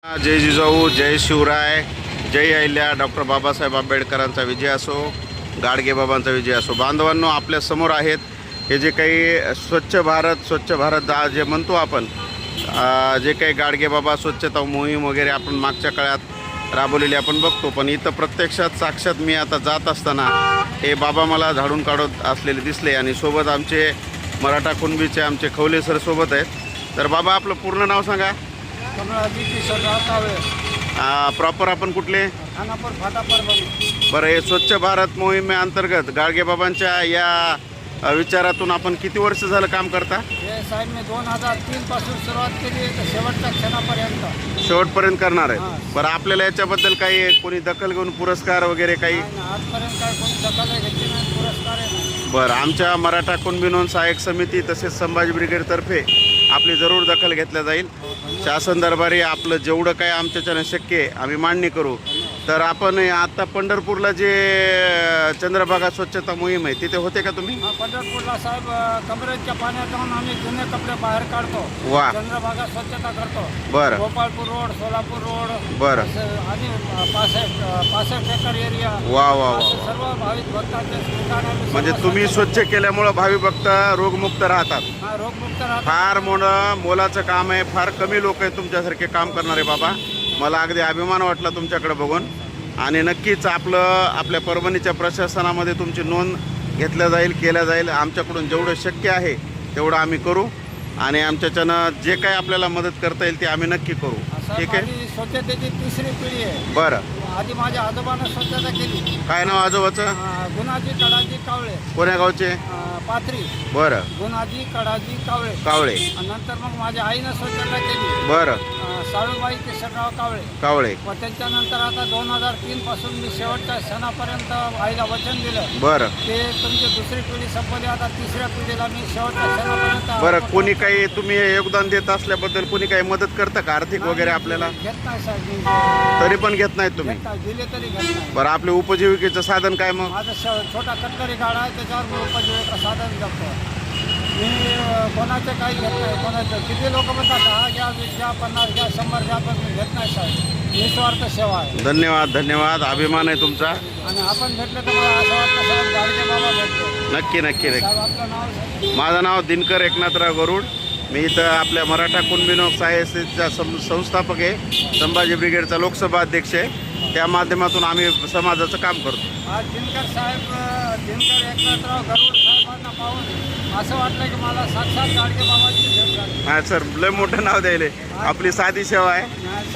जय जिजाऊ, जय शिवराय, जय Ahilya. Doctor Babasaheb आंबेडकरांचा विजय असो, गाडगे बाबांचा विजय असो. बांधवांनो, आपल्या समोर आहेत हे जे काही स्वच्छ भारत जे म्हणतो आपण, जे काही गाडगे बाबा स्वच्छता मोहीम वगैरे आपण मागच्या काळात राबवलेली आपण बघतो. पण इथं प्रत्यक्षात साक्षात मी आता जात असताना हे बाबा मला झाडून काढत असलेले दिसले आणि सोबत आमचे मराठा कुणबीचे आमचे खवले सर सोबत आहेत. तर बाबा, आपलं पूर्ण नाव सांगा. कमळाजी किशोरराव कावळे, प्रॉपर आपण कुठले? खानापूर फाटा परभणी. बरं, हे स्वच्छ भारत मोहिमेअंतर्गत गाडगे बाबांच्या या विचारातून आपण किती वर्ष झालं काम करता? हे साहेब मी 2003 पासून सुरुवात केली तर शेवटच्या क्षणापर्यंत शेवटपर्यंत करणार हां. आहे. बरं, आपल्याला याच्याबद्दल काही कोणी दखल घेऊन पुरस्कार वगैरे काही? नाही, आजपर्यंत काय कोणी दखल घेतली नाही, पुरस्कार आहे. बरं, आमच्या मराठा कुणबी नोंद सहाय्यक समिती तसेच संभाजी ब्रिगेडतर्फे आपली जरूर दखल घेतल्या जाईल. शासन दरबारी आपलं जेवढं काय आमच्याच्यानं शक्य आहे आम्ही मांडणी करू. तर आपण आता पंढरपूरला जे चंद्रभागा स्वच्छता मोहीम आहे तिथे होते का तुम्ही? पंढरपूरला साहेब कमरेच्या पाण्यात जाऊन आम्ही जुने कपडे बाहेर काढतो. वा. चंद्रभागा स्वच्छता करतो. बरं गोपाळपूर रोड, सोलापूर रोड, बरं. आणि 65 एकर एरिया. वा वा वा असे वा. सर्व भाविक भक्तांचे ठिकाण आम्ही म्हणजे सर्व तुम्ही स्वच्छ स्वच्छ केल्यामुळं भावी भक्त रोगमुक्त राहतात. हा, रोगमुक्त राहतो. फार मोलाचं काम आहे. फार कमी लोक आहेत तुमच्यासारखे काम करणारे बाबा. मला अगदी अभिमान वाटला तुमच्याकडे बघून. आणि नक्कीच आपल्या परभणीच्या प्रशासनामध्ये तुमची नोंद घेतल्या जाईल, केल्या जाईल. आमच्याकडून जेवढं शक्य आहे तेवढं आम्ही करू आणि आमच्याच्यानं जे काही आपल्याला मदत करता येईल ते आम्ही नक्की करू. ठीक आहे? माझी स्वच्छतेची तिसरी पिढी आहे. बरं, आधी माझ्या आजोबानं स्वच्छता केली. काय नाव आजोबाचं? गुणाजी कडाजी कावळे, कोण्या गावचे? पाथरी. बरं, गुणाजी कडाजी कावळे. कावळे. आणि नंतर मग माझ्या आईनं स्वच्छता केली. बरं, साळूबाई किशोरराव कावळे. कावळे. मग त्याच्यानंतर आता 2003 पासून मी शेवटच्या क्षणापर्यंत आईला वचन दिलं बरं ते तुमची दुसरी पिढी संपली, आता तिसऱ्या पिढीला मी शेवटच्या क्षणापर्यंत. बरं, कोणी काही तुम्ही हे योगदान देत असल्याबद्दल कोणी काही मदत करतं का आर्थिक वगैरे आपल्याला? घेत नाही साहेब मी. तरी पण घेत नाहीत तुम्ही? घेत नाही, दिले तरी घेत नाही. बरं, आपले उपजीविकेचं साधन काय मग? माझा छोटा कटकरी गाडा आहे, त्याच्यावर मी उपजीविका साधन करतो. मी कोणाचं काही घेत नाही. कोणाचं किती लोक म्हणतात 10 घ्या, 20 घ्या, 50 घ्या, 100 घ्या, पण मी घेत नाही साहेब. निस्वार्थ सेवा आहे. धन्यवाद, धन्यवाद. अभिमान आहे तुमचा. आणि आपण भेटलं तर मला असं वाटतं साहेब गाडगे बाबा भेटतो. नक्की नक्की नक्की. साहेब आपलं नाव सांगा. माझं नाव दिनकर एकनाथराव गरुड. मी इथं आपल्या मराठा कुणबी नोंद सहाय्यक समितीचा संस्थापक आहे, संभाजी ब्रिगेडचा लोकसभा अध्यक्ष आहे. त्या माध्यमातून आम्ही समाजाचं काम करतो. आज दिनकर एकनाथराव गरुड साहेबांना पाहून असं वाटलं की मला साक्षात गाडगे बाबांची भेट झाली. हा सर, लय मोठं नाव द्यायले. आपली साधी सेवा आहे. नाही,